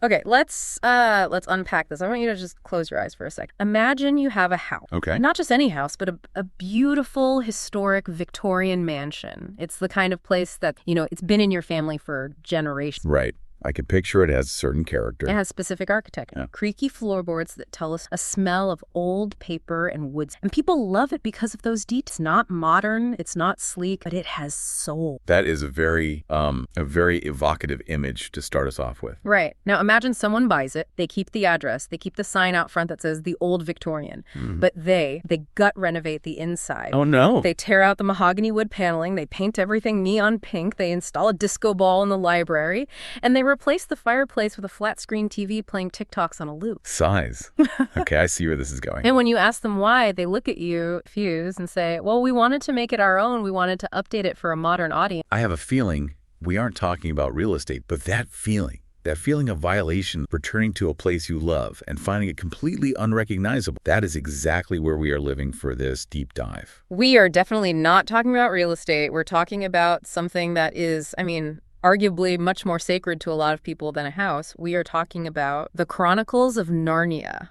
Okay, let's unpack this. I want you to just close your eyes for a sec. Imagine you have a house. Okay. Not just any house, but a beautiful, historic Victorian mansion. It's the kind of place that, it's been in your family for generations. Right. I can picture it as a certain character. It has specific architecture. Yeah. Creaky floorboards that tell us a smell of old paper and woods. And people love it because of those details. It's not modern, it's not sleek, but it has soul. That is a very evocative image to start us off with. Right. Now imagine someone buys it, they keep the address, they keep the sign out front that says the Old Victorian, but they gut renovate the inside. Oh no. They tear out the mahogany wood paneling, they paint everything neon pink, they install a disco ball in the library, and they replace the fireplace with a flat screen TV playing TikToks on a loop. Size. Okay, I see where this is going. And when you ask them why, they look at you, confused, and say, well, we wanted to make it our own. We wanted to update it for a modern audience. I have a feeling we aren't talking about real estate, but that feeling of violation, returning to a place you love and finding it completely unrecognizable, that is exactly where we are living for this deep dive. We are definitely not talking about real estate. We're talking about something that is, arguably much more sacred to a lot of people than a house. We are talking about the Chronicles of Narnia.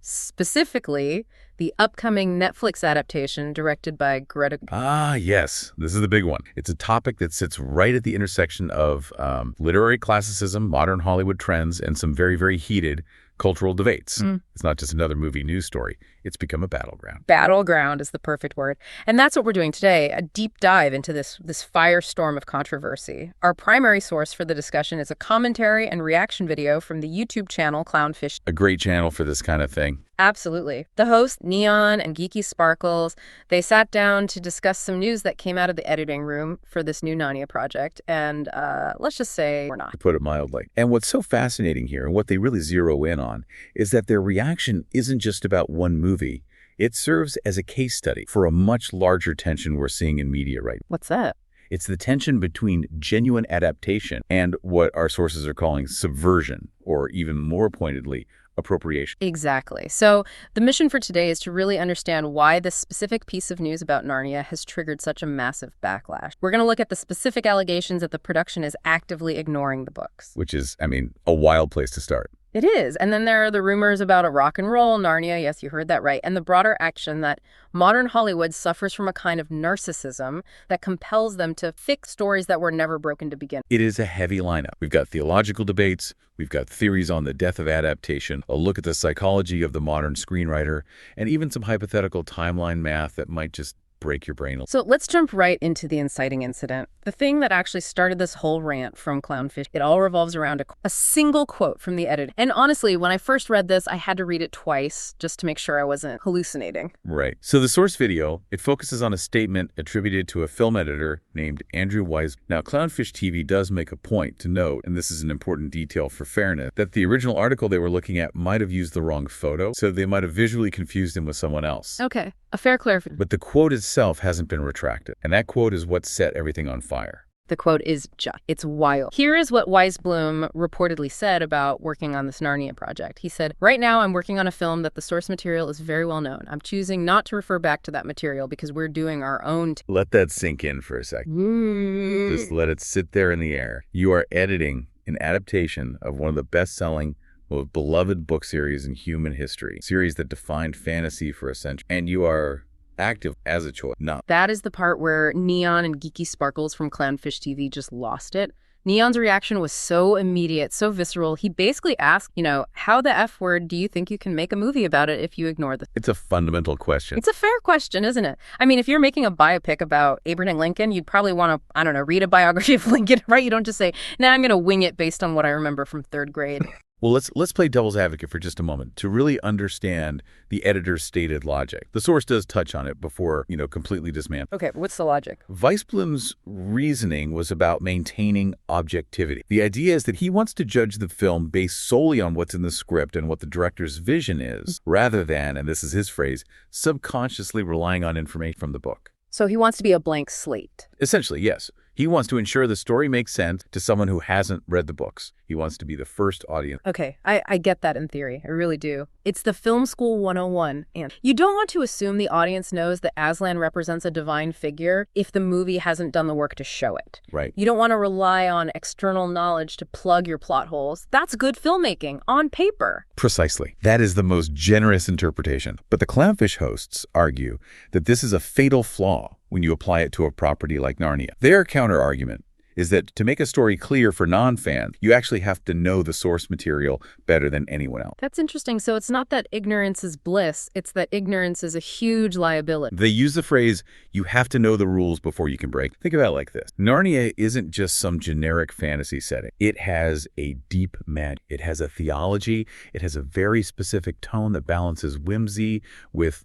Specifically, the upcoming Netflix adaptation directed by Greta. Ah, yes. This is the big one. It's a topic that sits right at the intersection of literary classicism, modern Hollywood trends, and some very, very heated cultural debates. It's not just another movie news story. It's become a battleground. Battleground is the perfect word. And that's what we're doing today, a deep dive into this firestorm of controversy. Our primary source for the discussion is a commentary and reaction video from the YouTube channel Clownfish. A great channel for this kind of thing. Absolutely. The hosts, Neon and Geeky Sparkles, they sat down to discuss some news that came out of the editing room for this new Narnia project. And let's just say we're not. To put it mildly. And what's so fascinating here, and what they really zero in on, is that their reaction isn't just about one movie. It serves as a case study for a much larger tension we're seeing in media right now. What's that? It's the tension between genuine adaptation and what our sources are calling subversion, or even more pointedly, appropriation. Exactly. So the mission for today is to really understand why this specific piece of news about Narnia has triggered such a massive backlash. We're going to look at the specific allegations that the production is actively ignoring the books. Which is, a wild place to start. It is. And then there are the rumors about a rock and roll Narnia. Yes, you heard that right. And the broader action that modern Hollywood suffers from a kind of narcissism that compels them to fix stories that were never broken to begin. It is a heavy lineup. We've got theological debates. We've got theories on the death of adaptation, a look at the psychology of the modern screenwriter, and even some hypothetical timeline math that might just break your brain. So let's jump right into the inciting incident. The thing that actually started this whole rant from Clownfish, it all revolves around a single quote from the editor. And honestly, when I first read this, I had to read it twice just to make sure I wasn't hallucinating. Right. So the source video, it focuses on a statement attributed to a film editor named Andrew Wise. Now, Clownfish TV does make a point to note, and this is an important detail for fairness, that the original article they were looking at might have used the wrong photo, so they might have visually confused him with someone else. Okay, a fair clarification. But the quote itself hasn't been retracted, and that quote is what set everything on fire. The quote is it's wild. Here is what Weisblum reportedly said about working on this Narnia project. He said, right now I'm working on a film that the source material is very well known. I'm choosing not to refer back to that material because we're doing our own. Let that sink in for a second. Just let it sit there in the air. You are editing an adaptation of one of the best-selling, most beloved book series in human history, series that defined fantasy for a century, and you are active as a choice. No. That is the part where Neon and Geeky Sparkles from Clownfish TV just lost it. Neon's reaction was so immediate, so visceral. He basically asked, how the F word do you think you can make a movie about it if you ignore this? It's a fundamental question. It's a fair question, isn't it? If you're making a biopic about Abraham Lincoln, you'd probably want to, read a biography of Lincoln, right? You don't just say, I'm going to wing it based on what I remember from third grade. Well, let's play devil's advocate for just a moment to really understand the editor's stated logic. The source does touch on it before, completely dismantled. Okay, what's the logic? Weisblum's reasoning was about maintaining objectivity. The idea is that he wants to judge the film based solely on what's in the script and what the director's vision is, rather than, and this is his phrase, subconsciously relying on information from the book. So he wants to be a blank slate. Essentially, yes. He wants to ensure the story makes sense to someone who hasn't read the books. He wants to be the first audience. Okay, I get that in theory. I really do. It's the film school 101. And you don't want to assume the audience knows that Aslan represents a divine figure if the movie hasn't done the work to show it. Right. You don't want to rely on external knowledge to plug your plot holes. That's good filmmaking on paper. Precisely. That is the most generous interpretation. But the Clownfish hosts argue that this is a fatal flaw when you apply it to a property like Narnia. Their counter-argument is that to make a story clear for non-fans, you actually have to know the source material better than anyone else. That's interesting. So it's not that ignorance is bliss, it's that ignorance is a huge liability. They use the phrase, you have to know the rules before you can break. Think about it like this. Narnia isn't just some generic fantasy setting. It has a deep magic. It has a theology. It has a very specific tone that balances whimsy with,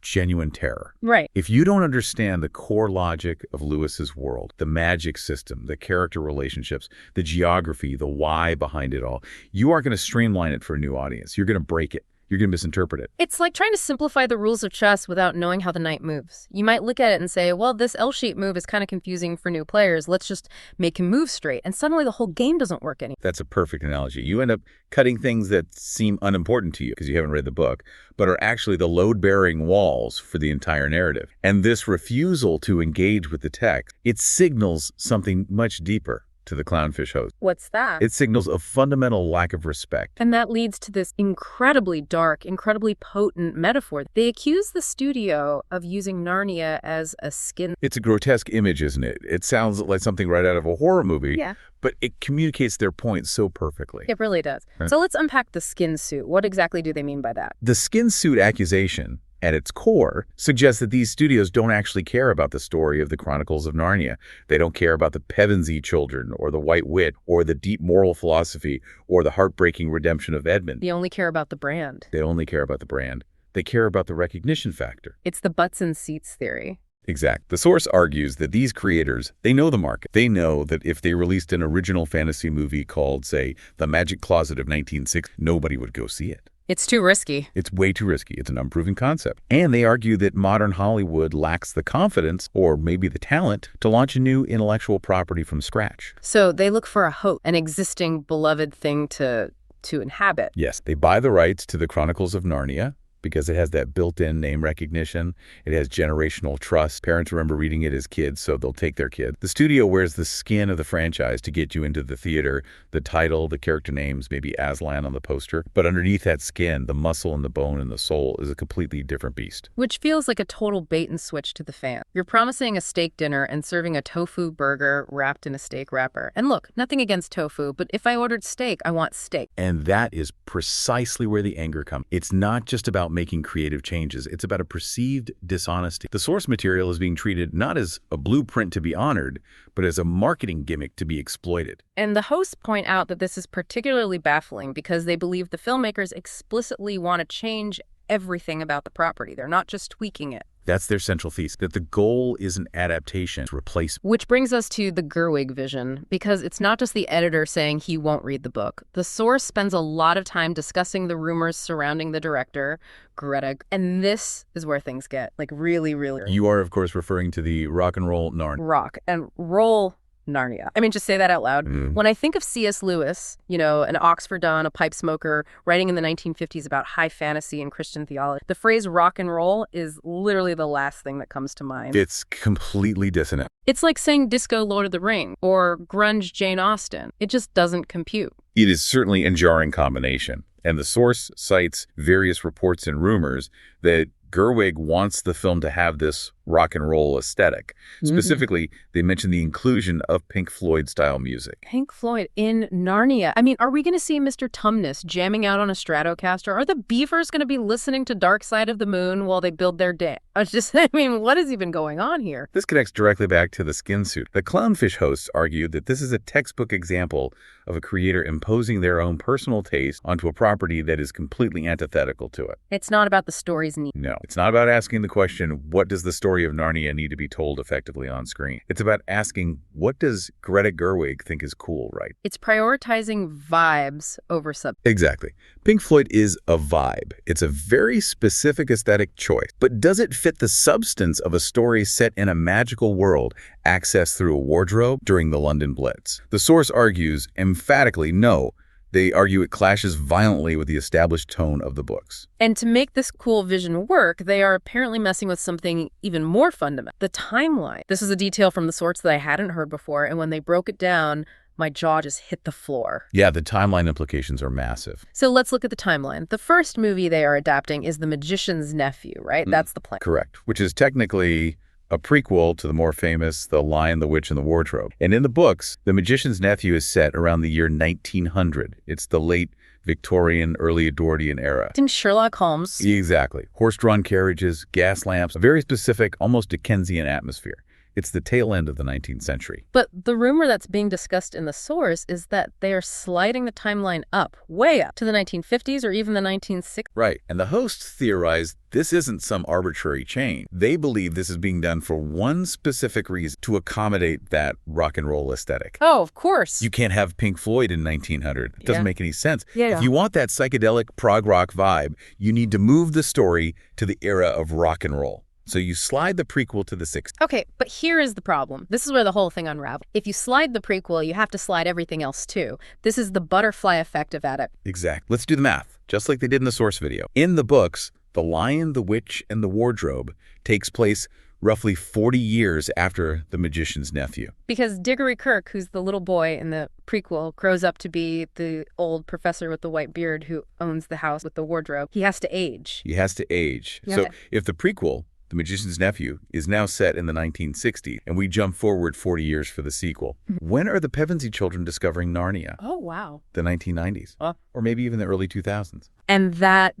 genuine terror. Right. If you don't understand the core logic of Lewis's world, the magic system, the character relationships, the geography, the why behind it all, you aren't going to streamline it for a new audience. You're going to break it. You're going to misinterpret it. It's like trying to simplify the rules of chess without knowing how the knight moves. You might look at it and say, well, this L-shape move is kind of confusing for new players. Let's just make him move straight. And suddenly the whole game doesn't work anymore. That's a perfect analogy. You end up cutting things that seem unimportant to you because you haven't read the book, but are actually the load-bearing walls for the entire narrative. And this refusal to engage with the text, it signals something much deeper to the Clownfish host. What's that? It signals a fundamental lack of respect. And that leads to this incredibly dark, incredibly potent metaphor. They accuse the studio of using Narnia as a skin. It's a grotesque image, isn't it? It sounds like something right out of a horror movie. Yeah. But it communicates their point so perfectly. It really does. Right. So let's unpack the skin suit. What exactly do they mean by that? The skin suit accusation, at its core, suggests that these studios don't actually care about the story of the Chronicles of Narnia. They don't care about the Pevensey children, or the White Wit, or the deep moral philosophy, or the heartbreaking redemption of Edmund. They only care about the brand. They only care about the brand. They care about the recognition factor. It's the butts and seats theory. Exact. The source argues that these creators, they know the market. They know that if they released an original fantasy movie called, say, The Magic Closet of 1960, nobody would go see it. It's too risky. It's way too risky. It's an unproven concept. And they argue that modern Hollywood lacks the confidence, or maybe the talent, to launch a new intellectual property from scratch. So they look for a hope, an existing beloved thing to inhabit. Yes, they buy the rights to the Chronicles of Narnia, because it has that built-in name recognition. It has generational trust. Parents remember reading it as kids, so they'll take their kid. The studio wears the skin of the franchise to get you into the theater, the title, the character names, maybe Aslan on the poster. But underneath that skin, the muscle and the bone and the soul is a completely different beast. Which feels like a total bait and switch to the fan. You're promising a steak dinner and serving a tofu burger wrapped in a steak wrapper. And look, nothing against tofu, but if I ordered steak, I want steak. And that is precisely where the anger comes. It's not just about making creative changes. It's about a perceived dishonesty. The source material is being treated not as a blueprint to be honored, but as a marketing gimmick to be exploited. And the hosts point out that this is particularly baffling because they believe the filmmakers explicitly want to change everything about the property. They're not just tweaking it. That's their central thesis, that the goal is an adaptation to replace. Which brings us to the Gerwig vision, because it's not just the editor saying he won't read the book. The source spends a lot of time discussing the rumors surrounding the director, Greta, and this is where things get, really, really... You are, of course, referring to the rock and roll Narnia. Rock and roll Narnia. I mean, just say that out loud. When I think of C.S. Lewis, an Oxford Don, a pipe smoker, writing in the 1950s about high fantasy and Christian theology, the phrase rock and roll is literally the last thing that comes to mind. It's completely dissonant. It's like saying disco Lord of the Ring or grunge Jane Austen. It just doesn't compute. It is certainly a jarring combination. And the source cites various reports and rumors that Gerwig wants the film to have this rock and roll aesthetic. Specifically, they mention the inclusion of Pink Floyd-style music. Pink Floyd in Narnia. I mean, are we going to see Mr. Tumnus jamming out on a Stratocaster? Are the Beavers going to be listening to Dark Side of the Moon while they build their dam? What is even going on here? This connects directly back to the skin suit. The Clownfish hosts argued that this is a textbook example of a creator imposing their own personal taste onto a property that is completely antithetical to it. It's not about the story's need. No, it's not about asking the question, what does the story story of Narnia need to be told effectively on screen. It's about asking, what does Greta Gerwig think is cool, right? It's prioritizing vibes over substance. Exactly. Pink Floyd is a vibe. It's a very specific aesthetic choice. But does it fit the substance of a story set in a magical world accessed through a wardrobe during the London Blitz? The source argues emphatically no. They argue it clashes violently with the established tone of the books. And to make this cool vision work, they are apparently messing with something even more fundamental, the timeline. This is a detail from the source that I hadn't heard before, and when they broke it down, my jaw just hit the floor. Yeah, the timeline implications are massive. So let's look at the timeline. The first movie they are adapting is The Magician's Nephew, right? That's the plan. Correct, which is technically a prequel to the more famous The Lion, the Witch, and the Wardrobe. And in the books, The Magician's Nephew is set around the year 1900. It's the late Victorian, early Edwardian era. In Sherlock Holmes. Exactly. Horse-drawn carriages, gas lamps, a very specific, almost Dickensian atmosphere. It's the tail end of the 19th century. But the rumor that's being discussed in the source is that they are sliding the timeline up, way up, to the 1950s or even the 1960s. Right. And the hosts theorized this isn't some arbitrary change. They believe this is being done for one specific reason, to accommodate that rock and roll aesthetic. Oh, of course. You can't have Pink Floyd in 1900. It doesn't make any sense. Yeah. If you want that psychedelic prog rock vibe, you need to move the story to the era of rock and roll. So you slide the prequel to the 60s. Okay, but here is the problem. This is where the whole thing unravels. If you slide the prequel, you have to slide everything else too. This is the butterfly effect of adaptation. Exactly. Let's do the math, just like they did in the source video. In the books, The Lion, the Witch, and the Wardrobe takes place roughly 40 years after The Magician's Nephew. Because Diggory Kirk, who's the little boy in the prequel, grows up to be the old professor with the white beard who owns the house with the wardrobe. He has to age. He has to age. Yeah. So if the prequel, The Magician's Nephew, is now set in the 1960s, and we jump forward 40 years for the sequel. When are the Pevensey children discovering Narnia? Oh, wow. The 1990s. Or maybe even the early 2000s. And that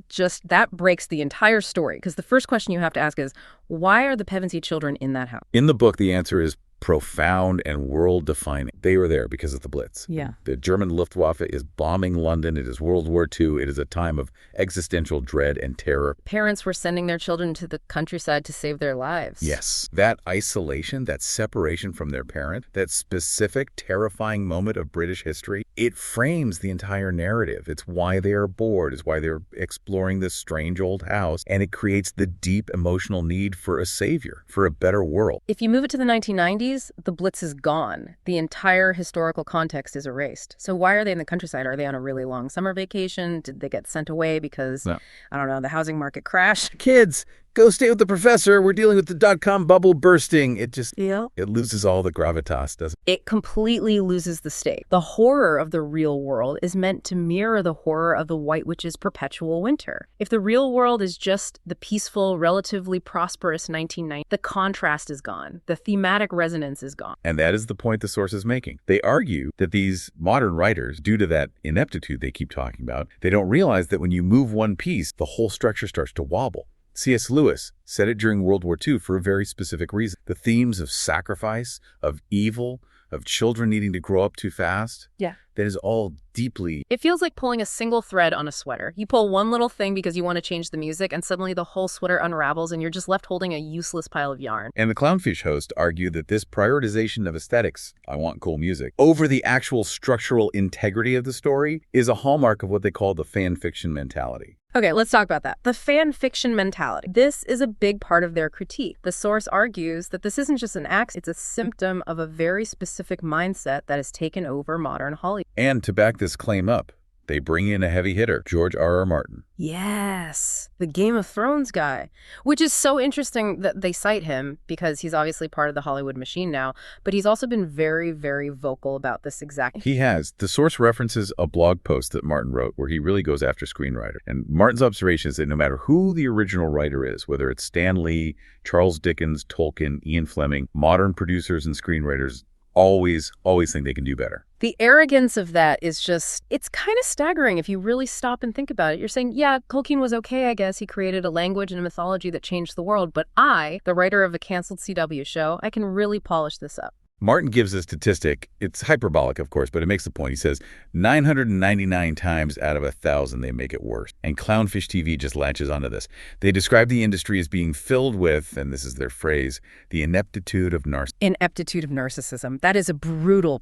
breaks the entire story. Because the first question you have to ask is, why are the Pevensey children in that house? In the book, the answer is profound and world-defining. They were there because of the Blitz. Yeah. The German Luftwaffe is bombing London. It is World War II. It is a time of existential dread and terror. Parents were sending their children to the countryside to save their lives. Yes. That isolation, that separation from their parent, that specific, terrifying moment of British history, it frames the entire narrative. It's why they are bored. It's why they're exploring this strange old house. And it creates the deep emotional need for a savior, for a better world. If you move it to the 1990s, the Blitz is gone. The entire historical context is erased. So why are they in the countryside? Are they on a really long summer vacation? Did they get sent away because, I don't know, the housing market crashed? Kids, go stay with the professor. We're dealing with the dot-com bubble bursting. It just, Yeah. it loses all the gravitas, doesn't it? It completely loses the stake. The horror of the real world is meant to mirror the horror of the White Witch's perpetual winter. If the real world is just the peaceful, relatively prosperous 1990s, the contrast is gone. The thematic resonance is gone. And that is the point the source is making. They argue that these modern writers, due to that ineptitude they keep talking about, they don't realize that when you move one piece, the whole structure starts to wobble. C.S. Lewis said it during World War II for a very specific reason. The themes of sacrifice, of evil, of children needing to grow up too fast, that is all deeply... It feels like pulling a single thread on a sweater. You pull one little thing because you want to change the music, and suddenly the whole sweater unravels and you're just left holding a useless pile of yarn. And the Clownfish host argued that this prioritization of aesthetics, I want cool music, over the actual structural integrity of the story is a hallmark of what they call the fan fiction mentality. Okay, let's talk about that. The fan fiction mentality. This is a big part of their critique. The source argues that this isn't just an act, it's a symptom of a very specific mindset that has taken over modern Hollywood. And to back this claim up, they bring in a heavy hitter, George R.R. Martin. Yes, the Game of Thrones guy, which is so interesting that they cite him because he's obviously part of the Hollywood machine now, but he's also been very, very vocal about this exact... He has. The source references a blog post that Martin wrote where he really goes after screenwriter. And Martin's observation is that no matter who the original writer is, whether it's Stan Lee, Charles Dickens, Tolkien, Ian Fleming, modern producers and screenwriters always think they can do better. The arrogance of that is just, it's kind of staggering if you really stop and think about it. You're saying, yeah, Tolkien was okay, I guess. He created a language and a mythology that changed the world. But I, the writer of a canceled CW show, I can really polish this up. Martin gives a statistic. It's hyperbolic, of course, but it makes the point. He says 999 times out of 1,000 they make it worse. And Clownfish TV just latches onto this. They describe the industry as being filled with, and this is their phrase, the ineptitude of narcissism. Ineptitude of narcissism. That is a brutal.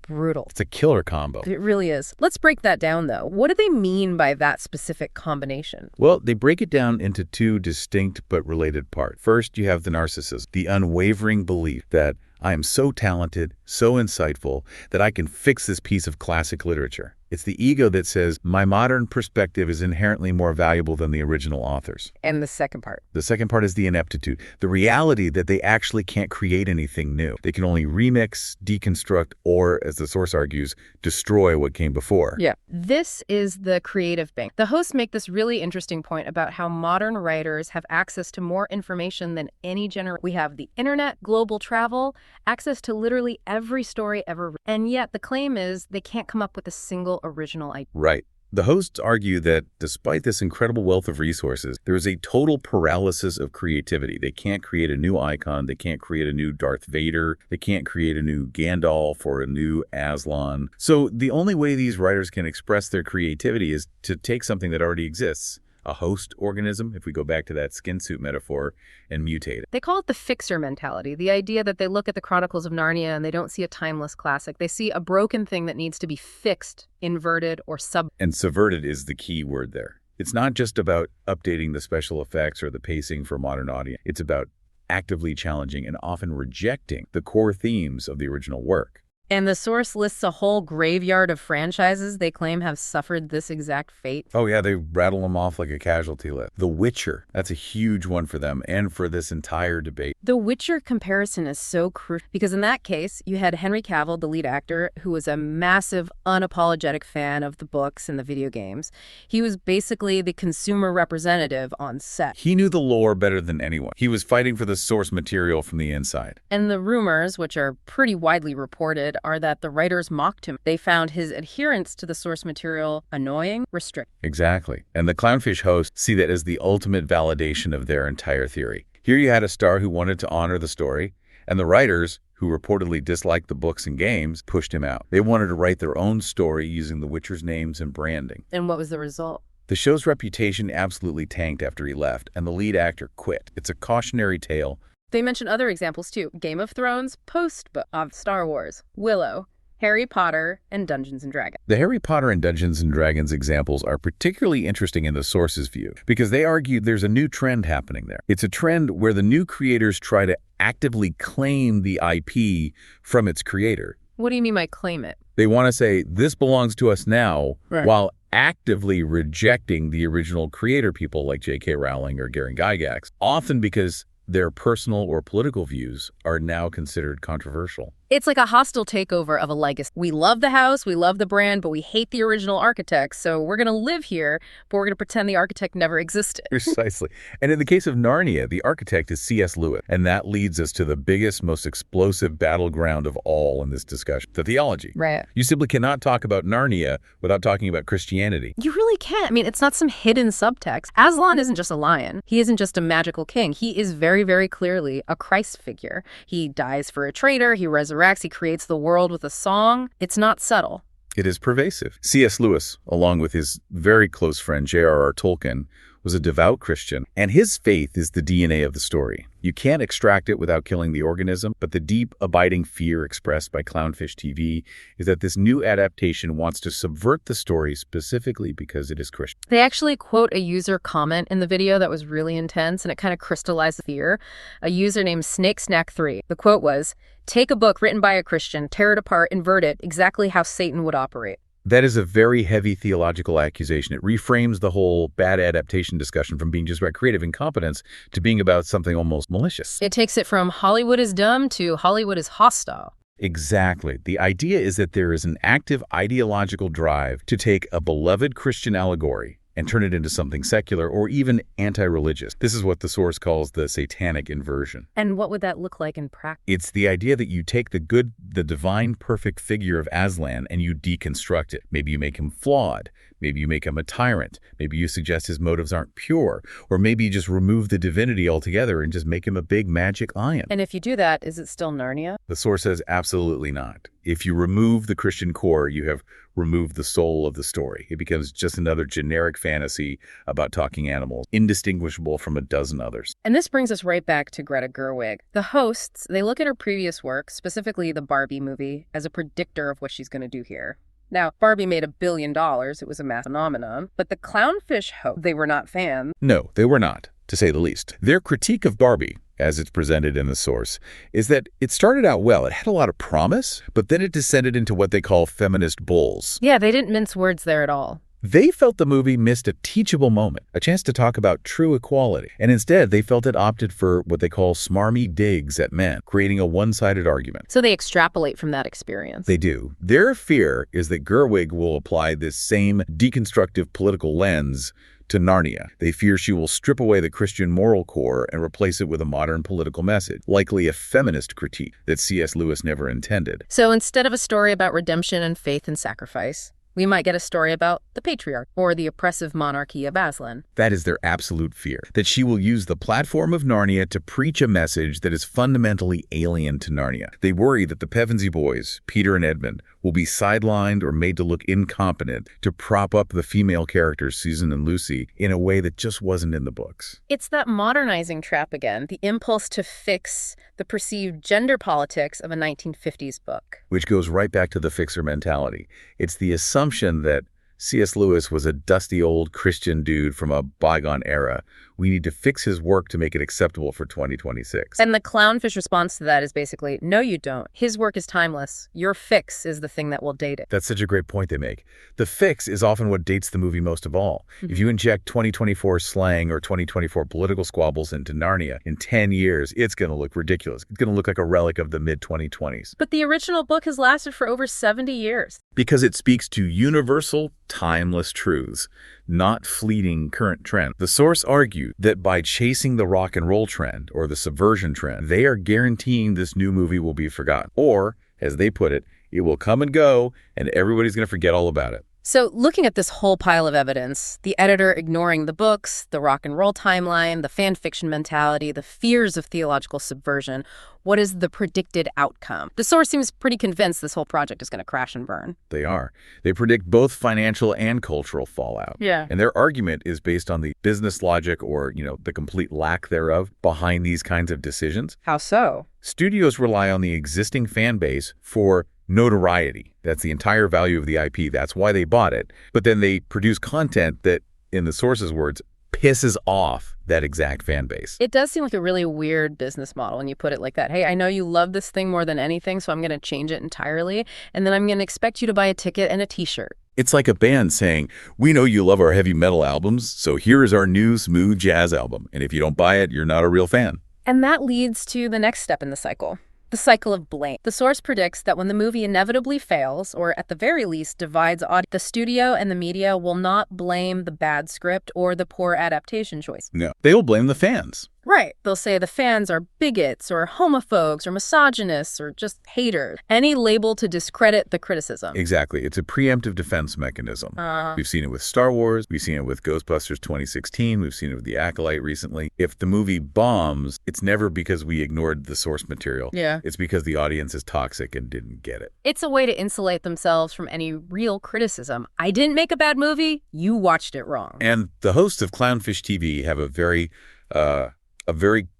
It's a killer combo. It really is. Let's break that down, though. What do they mean by that specific combination? Well, they break it down into two distinct but related parts. First, you have the narcissism, the unwavering belief that I am so talented, so insightful, that I can fix this piece of classic literature. It's the ego that says, my modern perspective is inherently more valuable than the original authors. And the second part? The second part is the ineptitude, the reality that they actually can't create anything new. They can only remix, deconstruct, or, as the source argues, destroy what came before. Yeah. This is the creative bank. The hosts make this really interesting point about how modern writers have access to more information than any generation. We have the internet, global travel, access to literally every story ever written. And yet the claim is they can't come up with a single original idea. Right. The hosts argue that despite this incredible wealth of resources, there is a total paralysis of creativity. They can't create a new icon. They can't create a new Darth Vader. They can't create a new Gandalf or a new Aslan. So the only way these writers can express their creativity is to take something that already exists, a host organism, if we go back to that skin suit metaphor, and mutate it. They call it the fixer mentality, the idea that they look at the Chronicles of Narnia and they don't see a timeless classic. They see a broken thing that needs to be fixed, inverted, or And subverted is the key word there. It's not just about updating the special effects or the pacing for a modern audience. It's about actively challenging and often rejecting the core themes of the original work. And the source lists a whole graveyard of franchises they claim have suffered this exact fate. Oh, yeah, they rattle them off like a casualty list. The Witcher, that's a huge one for them and for this entire debate. The Witcher comparison is so crucial because in that case, you had Henry Cavill, the lead actor, who was a massive, unapologetic fan of the books and the video games. He was basically the consumer representative on set. He knew the lore better than anyone. He was fighting for the source material from the inside. And the rumors, which are pretty widely reported, are that the writers mocked him. They found his adherence to the source material annoying, restrictive. Exactly. And the Clownfish hosts see that as the ultimate validation of their entire theory. Here you had a star who wanted to honor the story, and the writers, who reportedly disliked the books and games, pushed him out. They wanted to write their own story using the Witcher's names and branding. And what was the result? The show's reputation absolutely tanked after he left, and the lead actor quit. It's a cautionary tale. They mention other examples, too. Game of Thrones, post-book of Star Wars, Willow, Harry Potter, and Dungeons & Dragons. The Harry Potter and Dungeons & Dragons examples are particularly interesting in the source's view because they argue there's a new trend happening there. It's a trend where the new creators try to actively claim the IP from its creator. What do you mean by claim it? They want to say, this belongs to us now, right, while actively rejecting the original creator people like J.K. Rowling or Gary Gygax, often because their personal or political views are now considered controversial. It's like a hostile takeover of a legacy. We love the house, we love the brand, but we hate the original architect, so we're going to live here, but we're going to pretend the architect never existed. Precisely. And in the case of Narnia, the architect is C.S. Lewis, and that leads us to the biggest, most explosive battleground of all in this discussion, the theology. Right. You simply cannot talk about Narnia without talking about Christianity. You really can't. I mean, it's not some hidden subtext. Aslan isn't just a lion. He isn't just a magical king. He is very, very clearly a Christ figure. He dies for a traitor, he resurrects, he creates the world with a song. It's not subtle. It is pervasive. C.S. Lewis, along with his very close friend J.R.R. Tolkien, was a devout Christian, and his faith is the DNA of the story. You can't extract it without killing the organism, but the deep, abiding fear expressed by Clownfish TV is that this new adaptation wants to subvert the story specifically because it is Christian. They actually quote a user comment in the video that was really intense, and it kind of crystallized the fear. A user named SnakeSnack3. The quote was, "Take a book written by a Christian, tear it apart, invert it, exactly how Satan would operate." That is a very heavy theological accusation. It reframes the whole bad adaptation discussion from being just about creative incompetence to being about something almost malicious. It takes it from Hollywood is dumb to Hollywood is hostile. Exactly. The idea is that there is an active ideological drive to take a beloved Christian allegory and turn it into something secular or even anti-religious. This is what the source calls the satanic inversion. And what would that look like in practice? It's the idea that you take the divine, perfect figure of Aslan and you deconstruct it. Maybe you make him flawed. Maybe you make him a tyrant. Maybe you suggest his motives aren't pure. Or maybe you just remove the divinity altogether and just make him a big magic lion. And if you do that, is it still Narnia? The source says absolutely not. If you remove the Christian core, you have removed the soul of the story. It becomes just another generic fantasy about talking animals, indistinguishable from a dozen others. And this brings us right back to Greta Gerwig. The hosts, they look at her previous work, specifically the Barbie movie, as a predictor of what she's going to do here. Now, Barbie made $1 billion. It was a mass phenomenon. But the Clownfish hosts, they were not fans. No, they were not, to say the least. Their critique of Barbie, as it's presented in the source, is that it started out well. It had a lot of promise, but then it descended into what they call feminist bulls. Yeah, they didn't mince words there at all. They felt the movie missed a teachable moment, a chance to talk about true equality. And instead, they felt it opted for what they call smarmy digs at men, creating a one-sided argument. So they extrapolate from that experience. They do. Their fear is that Gerwig will apply this same deconstructive political lens to Narnia. They fear she will strip away the Christian moral core and replace it with a modern political message, likely a feminist critique that C.S. Lewis never intended. So instead of a story about redemption and faith and sacrifice, we might get a story about the patriarch or the oppressive monarchy of Aslan. That is their absolute fear, that she will use the platform of Narnia to preach a message that is fundamentally alien to Narnia. They worry that the Pevensey boys, Peter and Edmund, will be sidelined or made to look incompetent to prop up the female characters, Susan and Lucy, in a way that just wasn't in the books. It's that modernizing trap again, the impulse to fix the perceived gender politics of a 1950s book. Which goes right back to the fixer mentality. It's the assumption that C.S. Lewis was a dusty old Christian dude from a bygone era. We need to fix his work to make it acceptable for 2026. And the Clownfish response to that is basically, no, you don't. His work is timeless. Your fix is the thing that will date it. That's such a great point they make. The fix is often what dates the movie most of all. If you inject 2024 slang or 2024 political squabbles into Narnia, in 10 years, it's going to look ridiculous. It's going to look like a relic of the mid-2020s. But the original book has lasted for over 70 years. Because it speaks to universal, timeless truths, not fleeting current trend. The source argued that by chasing the rock and roll trend or the subversion trend, they are guaranteeing this new movie will be forgotten. Or, as they put it will come and go and everybody's going to forget all about it. So looking at this whole pile of evidence, the editor ignoring the books, the rock and roll timeline, the fan fiction mentality, the fears of theological subversion, what is the predicted outcome? The source seems pretty convinced this whole project is going to crash and burn. They are. They predict both financial and cultural fallout. Yeah. And their argument is based on the business logic or, the complete lack thereof behind these kinds of decisions. How so? Studios rely on the existing fan base for notoriety. That's the entire value of the IP. That's why they bought it. But then they produce content that, in the source's words, pisses off that exact fan base. It does seem like a really weird business model when you put it like that. Hey, I know you love this thing more than anything, so I'm going to change it entirely. And then I'm going to expect you to buy a ticket and a t-shirt. It's like a band saying, we know you love our heavy metal albums, so here is our new smooth jazz album. And if you don't buy it, you're not a real fan. And that leads to the next step in the cycle cycle of blame. The source predicts that when the movie inevitably fails, or at the very least divides audience, the studio and the media will not blame the bad script or the poor adaptation choice. No, they will blame the fans. Right. They'll say the fans are bigots or homophobes or misogynists or just haters. Any label to discredit the criticism. Exactly. It's a preemptive defense mechanism. We've seen it with Star Wars. We've seen it with Ghostbusters 2016. We've seen it with The Acolyte recently. If the movie bombs, it's never because we ignored the source material. Yeah. It's because the audience is toxic and didn't get it. It's a way to insulate themselves from any real criticism. I didn't make a bad movie. You watched it wrong. And the hosts of Clownfish TV have a very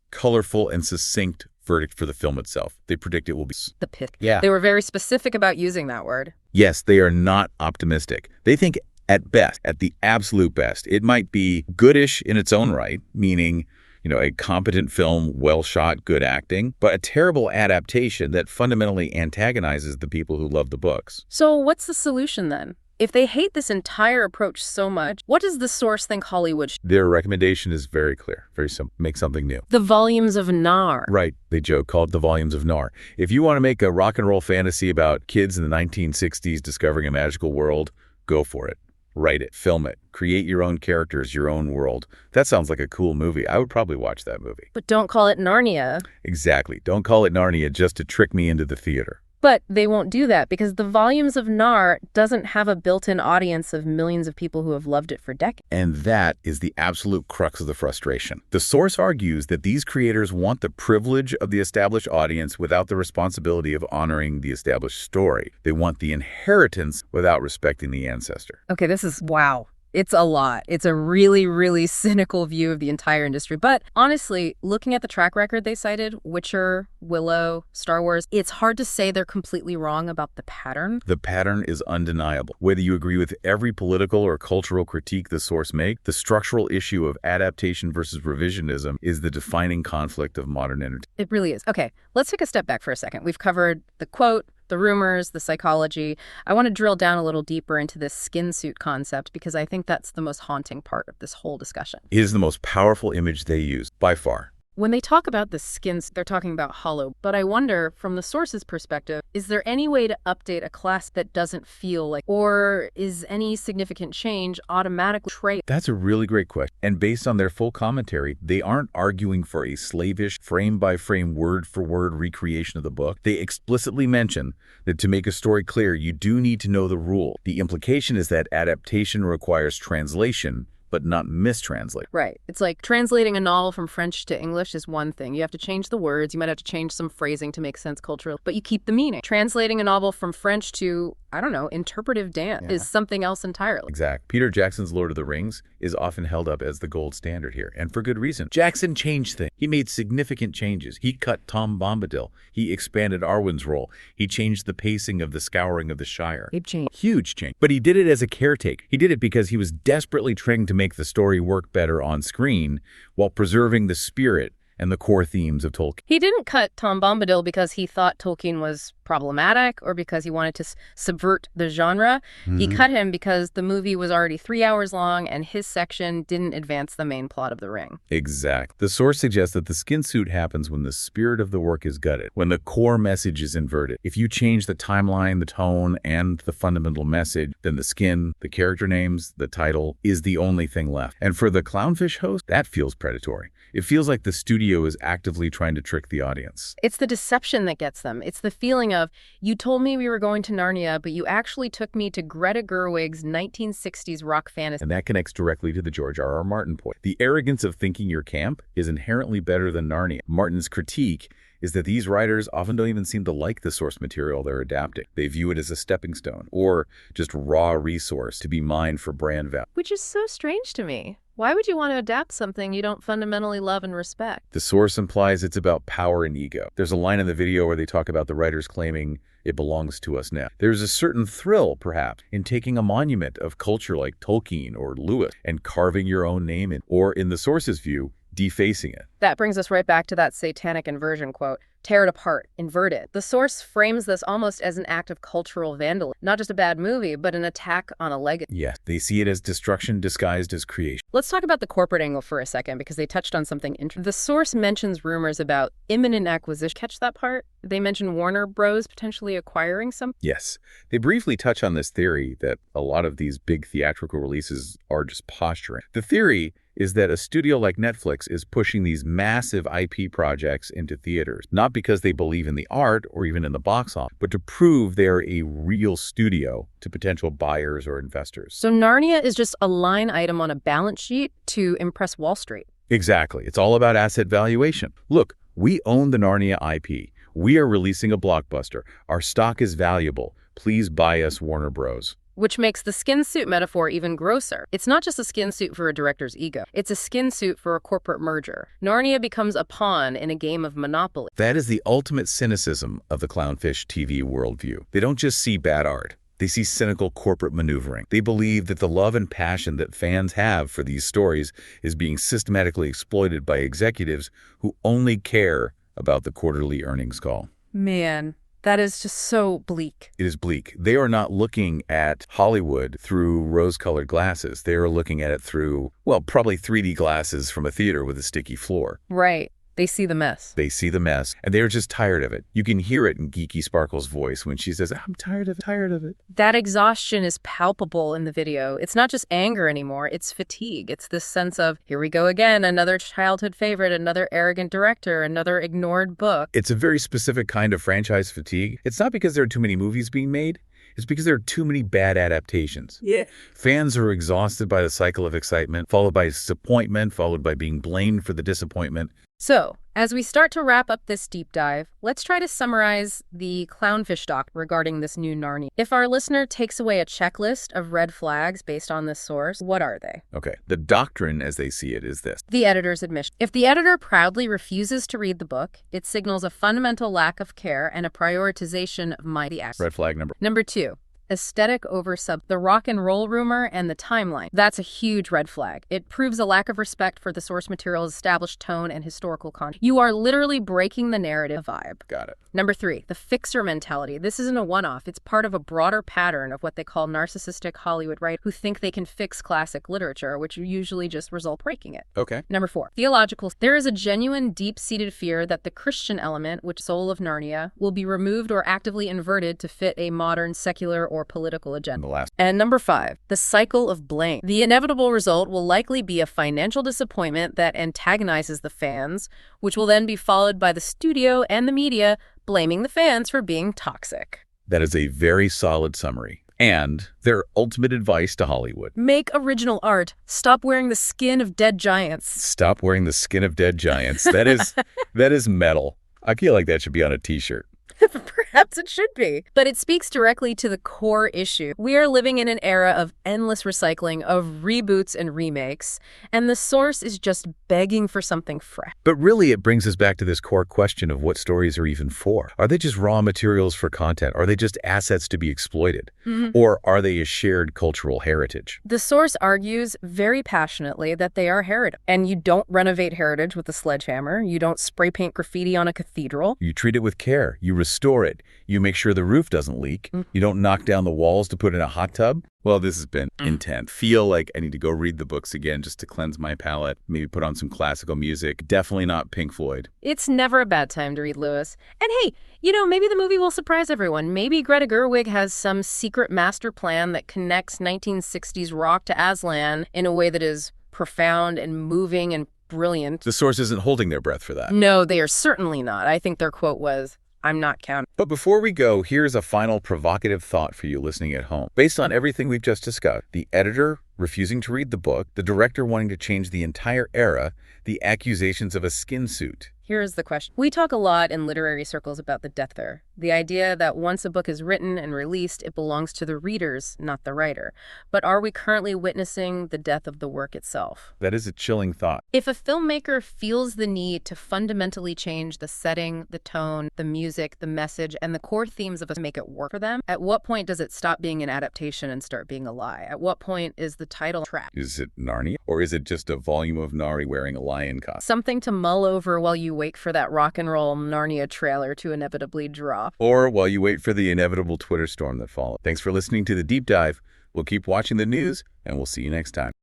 colorful and succinct verdict for the film itself. They predict it will be the pit. Yeah. They were very specific about using that word. Yes, they are not optimistic. They think at best, at the absolute best, it might be goodish in its own right, meaning, a competent film, well shot, good acting, but a terrible adaptation that fundamentally antagonizes the people who love the books. So what's the solution then? If they hate this entire approach so much, what does the source think Hollywood should? Their recommendation is very clear, very simple. Make something new. The volumes of Nar. Right, they joke, called The Volumes of Nar. If you want to make a rock and roll fantasy about kids in the 1960s discovering a magical world, go for it. Write it, film it, create your own characters, your own world. That sounds like a cool movie. I would probably watch that movie. But don't call it Narnia. Exactly. Don't call it Narnia just to trick me into the theater. But they won't do that because the volumes of Nar doesn't have a built-in audience of millions of people who have loved it for decades. And that is the absolute crux of the frustration. The source argues that these creators want the privilege of the established audience without the responsibility of honoring the established story. They want the inheritance without respecting the ancestor. Okay, this is, wow. It's a lot. It's a really, really cynical view of the entire industry. But honestly, looking at the track record they cited, Witcher, Willow, Star Wars, it's hard to say they're completely wrong about the pattern. The pattern is undeniable. Whether you agree with every political or cultural critique the source makes, the structural issue of adaptation versus revisionism is the defining conflict of modern entertainment. It really is. Okay, let's take a step back for a second. We've covered the quote, the rumors, the psychology. I want to drill down a little deeper into this skin suit concept because I think that's the most haunting part of this whole discussion. It is the most powerful image they use, by far. When they talk about the skins, they're talking about hollow. But I wonder, from the source's perspective, is there any way to update a class that doesn't feel like, or is any significant change automatically trade? That's a really great question. And based on their full commentary, they aren't arguing for a slavish, frame-by-frame, word-for-word recreation of the book. They explicitly mention that to make a story clear, you do need to know the rule. The implication is that adaptation requires translation, but not mistranslate. Right. It's like translating a novel from French to English is one thing. You have to change the words. You might have to change some phrasing to make sense culturally, but you keep the meaning. Translating a novel from French to, I don't know, interpretive dance is something else entirely. Exact. Peter Jackson's Lord of the Rings is often held up as the gold standard here, and for good reason. Jackson changed things. He made significant changes. He cut Tom Bombadil. He expanded Arwen's role. He changed the pacing of the Scouring of the Shire. Huge change. But he did it as a caretaker. He did it because he was desperately trying to make the story work better on screen while preserving the spirit and the core themes of Tolkien. He didn't cut Tom Bombadil because he thought Tolkien was problematic or because he wanted to subvert the genre. He cut him because the movie was already 3 hours long and his section didn't advance the main plot of The Ring. Exact. The source suggests that the skin suit happens when the spirit of the work is gutted, when the core message is inverted. If you change the timeline, the tone, and the fundamental message, then the skin, the character names, the title is the only thing left. And for the Clownfish host, that feels predatory. It feels like the studio is actively trying to trick the audience. It's the deception that gets them. It's the feeling of, you told me we were going to Narnia, but you actually took me to Greta Gerwig's 1960s rock fantasy. And that connects directly to the George R.R. Martin point. The arrogance of thinking your camp is inherently better than Narnia. Martin's critique is that these writers often don't even seem to like the source material they're adapting. They view it as a stepping stone or just raw resource to be mined for brand value. Which is so strange to me. Why would you want to adapt something you don't fundamentally love and respect? The source implies it's about power and ego. There's a line in the video where they talk about the writers claiming it belongs to us now. There's a certain thrill, perhaps, in taking a monument of culture like Tolkien or Lewis and carving your own name in, or in the source's view, defacing it. That brings us right back to that satanic inversion quote. Tear it apart, invert it. The source frames this almost as an act of cultural vandalism. Not just a bad movie, but an attack on a legacy. Yes, they see it as destruction disguised as creation. Let's talk about the corporate angle for a second, because they touched on something interesting. The source mentions rumors about imminent acquisition. Catch that part? They mention Warner Bros. Potentially acquiring some? Yes. They briefly touch on this theory that a lot of these big theatrical releases are just posturing. The theory is that a studio like Netflix is pushing these massive IP projects into theaters, not because they believe in the art or even in the box office, but to prove they're a real studio to potential buyers or investors. So Narnia is just a line item on a balance sheet to impress Wall Street. Exactly. It's all about asset valuation. Look, we own the Narnia IP. We are releasing a blockbuster. Our stock is valuable. Please buy us, Warner Bros. Which makes the skin suit metaphor even grosser. It's not just a skin suit for a director's ego. It's a skin suit for a corporate merger. Narnia becomes a pawn in a game of Monopoly. That is the ultimate cynicism of the Clownfish TV worldview. They don't just see bad art. They see cynical corporate maneuvering. They believe that the love and passion that fans have for these stories is being systematically exploited by executives who only care about the quarterly earnings call. Man, that is just so bleak. It is bleak. They are not looking at Hollywood through rose-colored glasses. They are looking at it through, well, probably 3D glasses from a theater with a sticky floor. Right. They see the mess. They see the mess, and they're just tired of it. You can hear it in Geeky Sparkle's voice when she says, I'm tired of it. That exhaustion is palpable in the video. It's not just anger anymore, it's fatigue. It's this sense of, here we go again, another childhood favorite, another arrogant director, another ignored book. It's a very specific kind of franchise fatigue. It's not because there are too many movies being made. It's because there are too many bad adaptations. Yeah. Fans are exhausted by the cycle of excitement, followed by disappointment, followed by being blamed for the disappointment. So, as we start to wrap up this deep dive, let's try to summarize the Clownfish doc regarding this new Narnia. If our listener takes away a checklist of red flags based on this source, what are they? Okay, the doctrine as they see it is this. The editor's admission. If the editor proudly refuses to read the book, it signals a fundamental lack of care and a prioritization of mighty acts. Red flag number. Number 2. Aesthetic over the rock and roll rumor and the timeline. That's a huge red flag. It proves a lack of respect for the source material's established tone and historical context. You are literally breaking the narrative vibe. Got it. Number 3, the fixer mentality. This isn't a one-off. It's part of a broader pattern of what they call narcissistic Hollywood writers who think they can fix classic literature, which usually just result breaking it. Okay. Number 4, theological. There is a genuine, deep-seated fear that the Christian element, which soul of Narnia, will be removed or actively inverted to fit a modern, secular, or political agenda. And number 5, the cycle of blame. The inevitable result will likely be a financial disappointment that antagonizes the fans, which will then be followed by the studio and the media blaming the fans for being toxic. That is a very solid summary. And their ultimate advice to Hollywood. Make original art. Stop wearing the skin of dead giants. Stop wearing the skin of dead giants. That is metal. I feel like that should be on a t-shirt. Perhaps it should be. But it speaks directly to the core issue. We are living in an era of endless recycling, of reboots and remakes, and the source is just begging for something fresh. But really, it brings us back to this core question of what stories are even for. Are they just raw materials for content? Are they just assets to be exploited? Or are they a shared cultural heritage? The source argues very passionately that they are heritage. And you don't renovate heritage with a sledgehammer. You don't spray paint graffiti on a cathedral. You treat it with care. You restore it. You make sure the roof doesn't leak. You don't knock down the walls to put in a hot tub. Well, this has been intense. Feel like I need to go read the books again just to cleanse my palate. Maybe put on some classical music. Definitely not Pink Floyd. It's never a bad time to read Lewis. And hey, maybe the movie will surprise everyone. Maybe Greta Gerwig has some secret master plan that connects 1960s rock to Aslan in a way that is profound and moving and brilliant. The source isn't holding their breath for that. No, they are certainly not. I think their quote was, "I'm not counting." But before we go, here's a final provocative thought for you listening at home. Based on everything we've just discussed, the editor refusing to read the book, the director wanting to change the entire era, the accusations of a skin suit. Here's the question. We talk a lot in literary circles about the death there. The idea that once a book is written and released, it belongs to the readers, not the writer. But are we currently witnessing the death of the work itself? That is a chilling thought. If a filmmaker feels the need to fundamentally change the setting, the tone, the music, the message, and the core themes of it to make it work for them, at what point does it stop being an adaptation and start being a lie? At what point is the title trap? Is it Narnia? Or is it just a volume of Nari wearing a lion costume? Something to mull over while you wait for that rock and roll Narnia trailer to inevitably drop. Or while you wait for the inevitable Twitter storm that follows. Thanks for listening to The Deep Dive. We'll keep watching the news, and we'll see you next time.